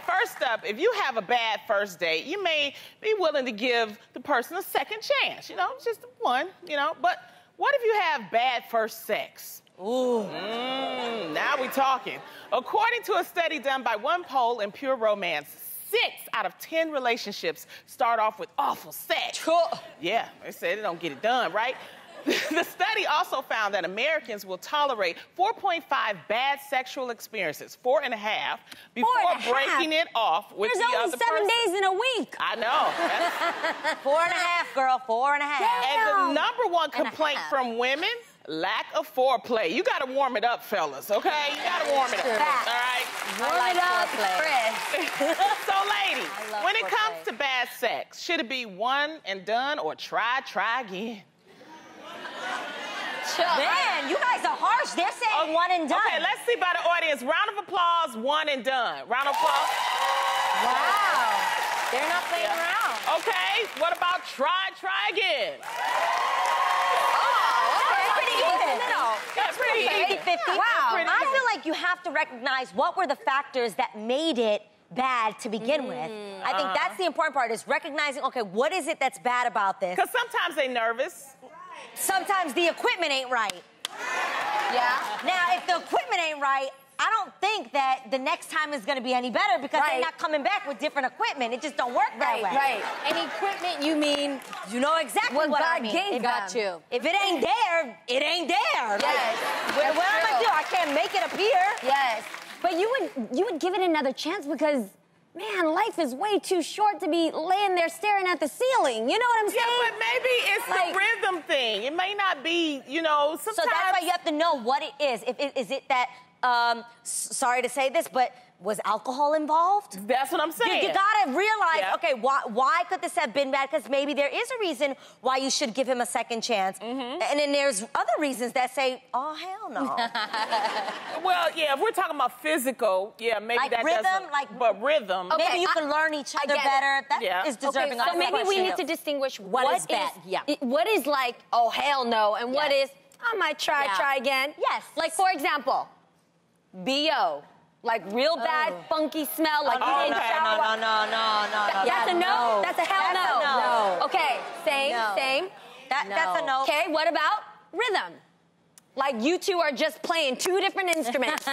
first up, if you have a bad first date, you may be willing to give the person a second chance, you know, just one, you know. But what if you have bad first sex? Ooh. Now we talking. According to a study done by one poll in Pure Romance, 6 out of 10 relationships start off with awful sex. Yeah, they say they don't get it done, right? The study also found that Americans will tolerate 4.5 bad sexual experiences, 4.5, before breaking it off with the other person. There's only 7 days in a week. I know. 4.5, girl, 4.5. And the #1 complaint from women, lack of foreplay. You gotta warm it up, fellas, okay? You gotta warm it up, all right? Warm it up, Chris. So, ladies, when it comes to bad sex, should it be one and done or try again? Man, you guys are harsh. They're saying one and done. Okay, let's see by the audience. Round of applause, one and done. Round of applause. Wow. They're not playing around. Okay, what about try again? Pretty even. That's pretty even. 50-50. Wow. I feel like you have to recognize what were the factors that made it bad to begin with. I think that's the important part, is recognizing, okay, what is it that's bad about this? Because sometimes they're nervous. Sometimes the equipment ain't right. Yeah. Now, if the equipment ain't right, I don't think that the next time is going to be any better, because they're not coming back with different equipment. It just don't work that way. Right. And equipment, you mean? You know exactly what I mean. God got you. If it ain't there, it ain't there. Yes. What am I gonna do? I can't make it appear. Yes. But you would give it another chance, because man, life is way too short to be laying there staring at the ceiling. You know what I'm saying? Yeah, but maybe it's the rhythm thing. It may not be, you know, sometimes. So that's why you have to know what it is. Is it that, sorry to say this, but was alcohol involved? That's what I'm saying. You gotta realize, okay, why could this have been bad? Because maybe there is a reason why you should give him a second chance. And then there's other reasons that say, oh, hell no. Well, yeah, if we're talking about physical, yeah, maybe like that rhythm, doesn't. But rhythm. Okay, maybe you can learn each other better. That is deserving of so maybe we need to distinguish what is bad. What is like, oh, hell no, and what is, I might try again. Yes. Like, for example, B.O., like real bad, funky smell, like you didn't shower. No. That's a no? That's a hell no. Okay, same. That's a no. Okay, what about rhythm? Like you two are just playing 2 different instruments. No.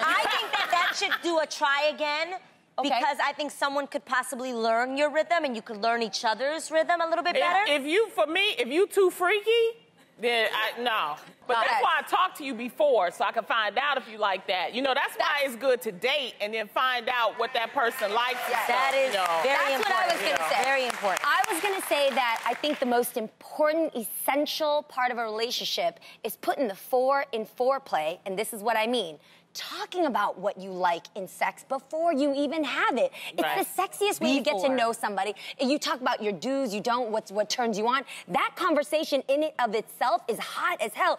I think that should do a try again. Because I think someone could possibly learn your rhythm, and you could learn each other's rhythm a little bit better. If you too freaky, then no. But that's why I talked to you before, so I can find out if you like that. You know, that's why it's good to date and then find out what that person likes. That is very important. That's what I was going to say. Very important. I was going to say that I think the most important, essential part of a relationship is putting the 4 in foreplay, and this is what I mean. Talking about what you like in sex before you even have it. It's the sexiest way to get to know somebody. You talk about your do's, you don't, what turns you on. That conversation in and of itself is hot as hell,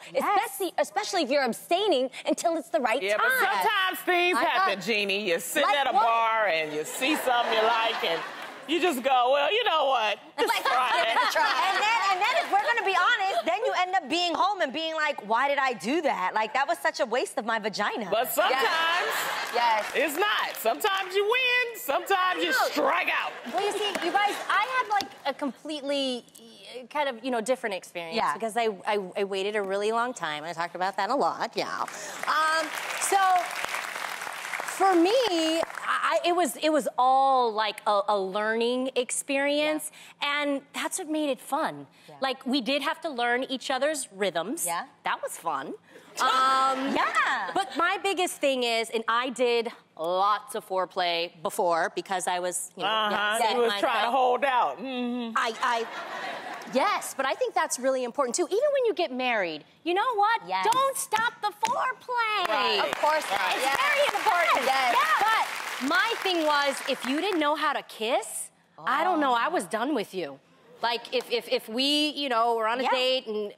especially if you're abstaining until it's the right time. Yeah, but sometimes things happen, Jeannie. You're sitting at a bar and you see something you like and you just go, well, you know what? Let's try it. And then if we're going to be honest, then you end up being home and being like, why did I do that? Like, that was such a waste of my vagina. But sometimes it's not. Sometimes you win. Sometimes you strike out. Well, you see, you guys, I had like a completely kind of, different experience. Because I waited a really long time. I talked about that a lot, so for me, it was all like a learning experience, and that's what made it fun. Like, we did have to learn each other's rhythms. That was fun. But my biggest thing is, and I did lots of foreplay before because I was, you was trying to hold out. Yes, but I think that's really important too. Even when you get married, you know what? Don't stop the foreplay. Of course. It's very important. But my thing was, if you didn't know how to kiss, I don't know, I was done with you. Like, if we, were on a date and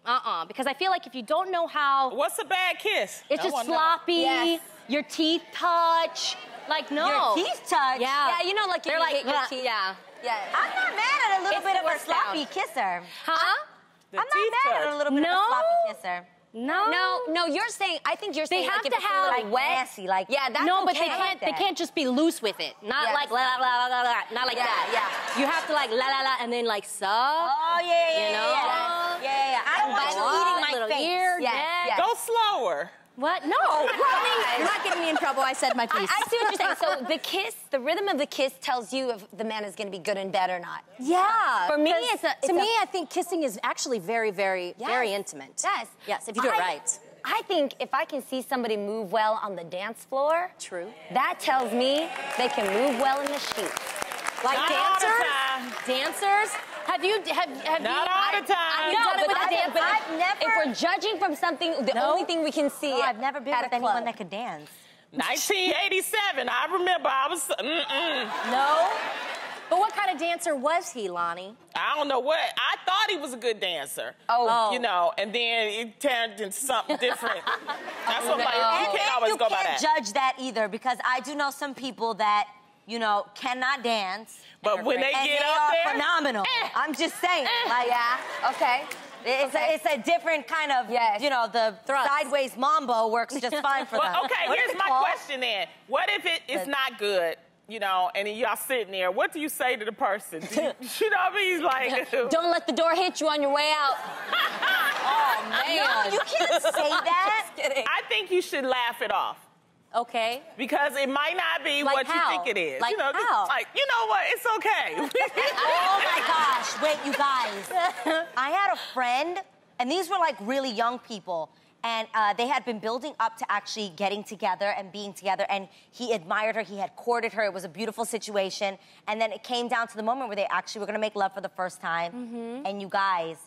because I feel like if you don't know how... What's a bad kiss? It's just sloppy, your teeth touch, like, no. Your teeth touch? Yeah, like they're like, your teeth. I'm not mad at a little bit of a sloppy kisser. Huh? I'm not mad at a little bit of a sloppy kisser. No, you're saying, I think you're saying have like to if it's have, a little like, wet. messy, like, yeah, that's no, but okay. they can't just be loose with it. Not like la la la la la, not like that. Yeah. You have to like la la la and then like suck. Oh, yeah. You know? Yeah. I don't want you eating my little face. ear, Yes, neck. yes. Go slower. What? No, Ronnie, you're not getting me in trouble. I said my piece. I see what you're saying. So the kiss, the rhythm of the kiss tells you if the man is going to be good in bed or not. Yeah. For me, 'cause to me, I think kissing is actually very, very, very intimate. Yes. Yes, if you do it right. I think if I can see somebody move well on the dance floor, True. that tells me they can move well in the sheets. Like Not all the dancers? time. Dancers? Have you Not all the time. No, done it but with a dancer? I've never... if we're judging from something, the only thing we can see No, I've never been at with a anyone club. that could dance. 1987, I remember I was, No? But what kind of dancer was he, Lonnie? I don't know what, I thought he was a good dancer. Oh. You know, and then it turned into something different. That's what like, you can't always You go by can't that. judge that either, because I do know some people that, you know, cannot dance. But when they and get they up are there, phenomenal. I'm just saying. Like, Yeah, okay. it's a different kind of, Yes. you know, the Thrust. sideways mambo works just fine for them. Well, okay, What is here's it my called? question then. What if it's not good, you know, and y'all sitting there? What do you say to the person? Do you know what I mean? Like, Don't let the door hit you on your way out. Oh, man. No, you can't say that. I think you should laugh it off. Okay. Because it might not be Like what how? you think it is. Like you know, just how? like, you know what? It's okay. Oh my gosh, wait, you guys. I had a friend, and these were like really young people, and they had been building up to actually getting together and being together, and he admired her, he had courted her, it was a beautiful situation, and then it came down to the moment where they actually were gonna make love for the first time, and you guys,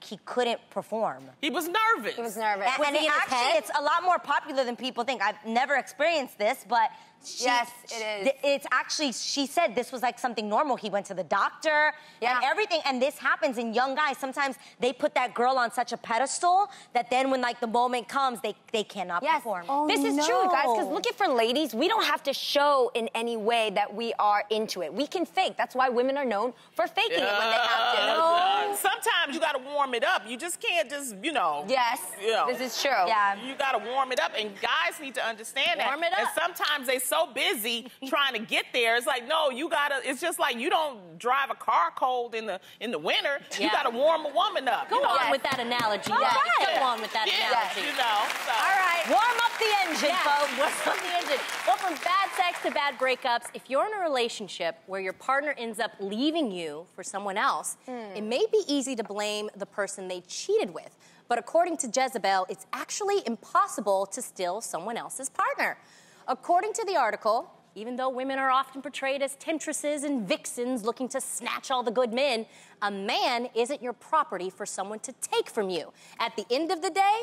he couldn't perform. He was nervous. He was nervous. And it actually, it's a lot more popular than people think. I've never experienced this, but Yes, it is. It's actually, she said this was like something normal. He went to the doctor and everything, and this happens in young guys. Sometimes they put that girl on such a pedestal that then when like the moment comes, they cannot perform. Oh, this is true, guys, because look at for ladies, we don't have to show in any way that we are into it. We can fake. That's why women are known for faking it when they have to. Sometimes you gotta warm it up. You just can't just, you know. Yes, you know, this is true. Yeah. You gotta warm it up, and guys need to understand that. Warm it up. And sometimes they so busy trying to get there. It's like, no, you gotta. It's just like you don't drive a car cold in the winter. You gotta warm a woman up. Go you know? on with that analogy. All Yeah. right. Go on with that analogy. You know. So. All right, warm up the engine, folks. What's on the engine? Well, from bad sex to bad breakups, if you're in a relationship where your partner ends up leaving you for someone else, it may be easy to blame the person they cheated with. But according to Jezebel, it's actually impossible to steal someone else's partner. According to the article, even though women are often portrayed as temptresses and vixens looking to snatch all the good men, a man isn't your property for someone to take from you. At the end of the day,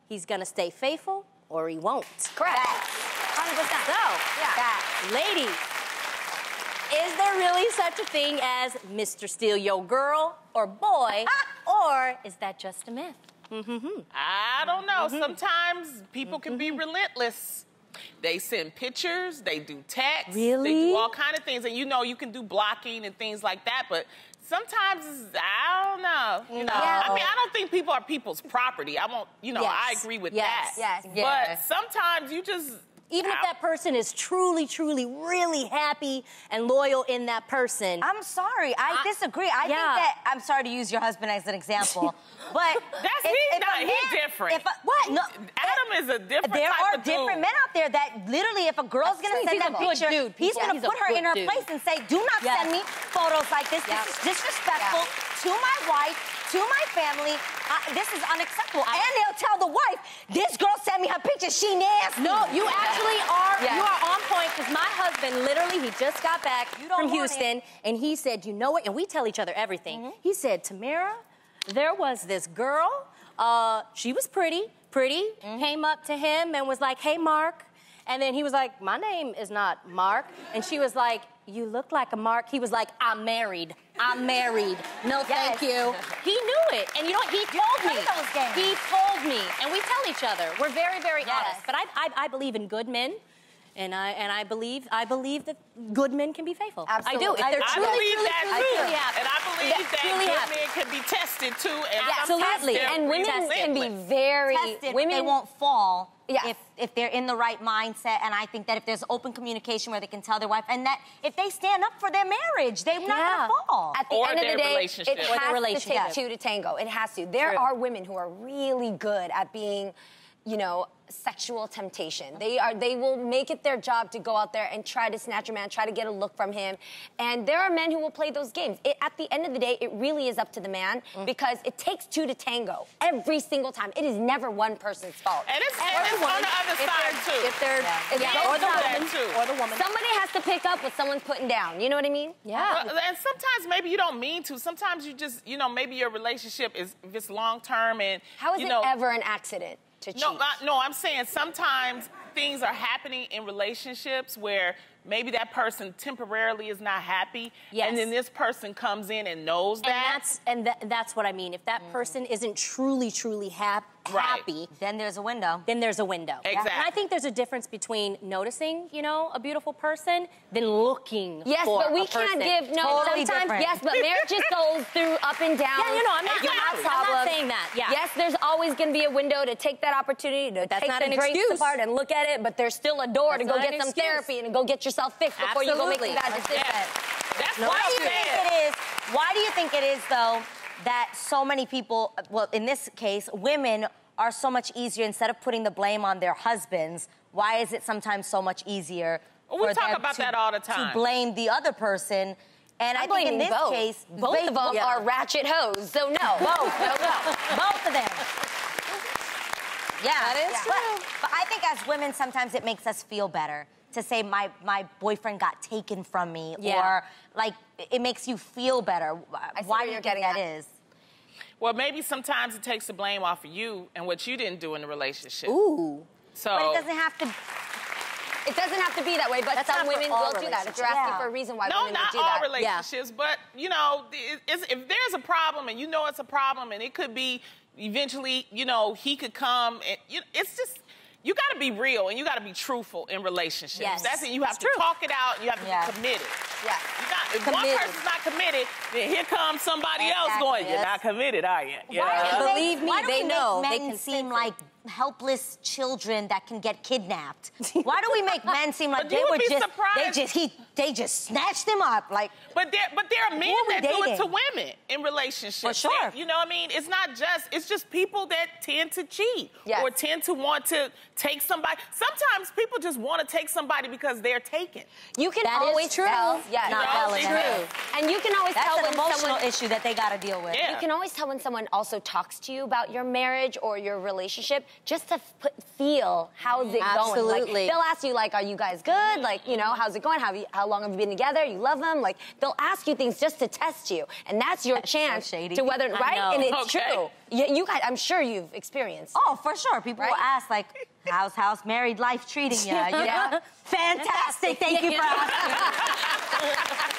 he's gonna stay faithful or he won't. Correct. 100%. So, ladies, is there really such a thing as Mr. Steal Your Girl or boy, or is that just a myth? I don't know. Sometimes people can be relentless. They send pictures, they do texts, they Really? do all kind of things, and you know you can do blocking and things like that. But sometimes I don't know. You know, I mean, I don't think people are people's property. I won't. You know, I agree with that. Yes. But sometimes you just. Even if that person is truly, truly, really happy and loyal in that person. I'm sorry, I disagree. I think that, I'm sorry to use your husband as an example, but he's different. What? No, Adam is a different there type are of dude. different men out there that literally, if a girl's gonna send that picture, he's gonna put her in her place and say, do not send me photos like this. This is disrespectful to my wife, to my family. This is unacceptable. And they'll tell the wife, this girl sent me her picture, she nasty. No, you actually are, you are on point, because my husband literally, he just got back from Houston, and he said, you know what, and we tell each other everything. He said, Tamara, there was this girl, she was pretty, came up to him and was like, hey, Mark. And then he was like, my name is not Mark. And she was like, you look like a Mark. He was like, I'm married. No, thank you. He knew it. And you know what? He told me. He told me. And we tell each other. We're very, very honest. But I believe in good men. And I believe that good men can be faithful. Absolutely. I do. If they're I truly, believe truly, that truly, too. truly happy. And I believe that truly good happy. men can be tested too. And Absolutely. And women can be very tested, women. they won't fall Yeah. if they're in the right mindset. And I think that if there's open communication where they can tell their wife, and that if they stand up for their marriage, they're not gonna fall. At the Or end of their the day, relationship. it Or their has relationship. to take two to tango. It has to. There True. are women who are really good at being, you know, sexual temptation. They will make it their job to go out there and try to snatch a man, try to get a look from him. And there are men who will play those games. At the end of the day, it really is up to the man because it takes two to tango every single time. It is never one person's fault. And it's on the other side too. If they're or the woman too. or the woman. Somebody has to pick up what someone's putting down. You know what I mean? Yeah. And sometimes maybe you don't mean to. Sometimes you just, you know, maybe your relationship is if it's long term and How is you it know, ever an accident to cheat? No, I'm saying sometimes things are happening in relationships where maybe that person temporarily is not happy, Yes. and then this person comes in and knows that. That's what I mean. If that person isn't truly happy, Then there's a window. then there's a window. Exactly. And I think there's a difference between noticing, you know, a beautiful person than looking Yes, for but we a person. can't give no. Totally Sometimes, different. yes, but marriages goes through up and down. Yeah, you know, I'm not- You I'm have not- I'm not problems. saying that, yeah. Yes, there's always going to be a window to take that opportunity to That's take not the an drapes excuse. apart and look at it, but there's still a door That's to go not get an some excuse. therapy and go get yourself fixed before you go make Absolutely. a bad decision. That's Why what do I'm you think saying. it is? Why do you think it is, though, that so many people, well, in this case, women are so much easier, instead of putting the blame on their husbands, why is it sometimes so much easier Well, we for talk them about to, that all the time. to blame the other person? And I I'm think in blaming this both. case, Both of them are ratchet hoes, so no. both of them. Yeah, That is true. But I think as women, sometimes it makes us feel better to say my boyfriend got taken from me, Yeah. or like it makes you feel better. I see Why where do you you're think getting that at. is? Well, maybe sometimes it takes the blame off of you and what you didn't do in the relationship. Ooh. So But it doesn't have to. It doesn't have to be that way, but That's some not for women all will do that. If you're asking relationships. for a reason why no, women not would do all that. relationships, but you know, if there's a problem and you know it's a problem, and it could be eventually, you know, he could come, and it's just. You got to be real and you got to be truthful in relationships. Yes. That's it. You have It's to true. talk it out. You have to Yeah. be committed. Yeah. If one Committed. person's not committed, then here comes somebody else going, Exactly. "You're not committed, are you?" You Why know? do we Believe me, why do they we know. Make They men can seem sense it. like helpless children that can get kidnapped. Why do we make men seem like But they you would were be just surprised. they just snatched him up like? But there are men Who are we that do it to dating? women in relationships. For sure. You know what I mean? It's just people that tend to cheat Yes. or tend to want to take somebody. Sometimes people just want to take somebody because they're taken. You can That is always true. tell. Yeah, Not that's valid. true. And you can always That's tell an when emotional someone. issue that they got to deal with. Yeah. You can always tell when someone also talks to you about your marriage or your relationship, just to feel how's it going. Absolutely. Like, they'll ask you like, "Are you guys good? Like, you know, how's it going? How long have you been together? You love them?" Like, they'll ask you things just to test you, and that's your chance shady. to whether I right. know. And it's Okay. true. You guys, I'm sure you've experienced. Oh, for sure. People will Right? ask like, "How's married life treating you?" Yeah. Fantastic. Thank you for asking.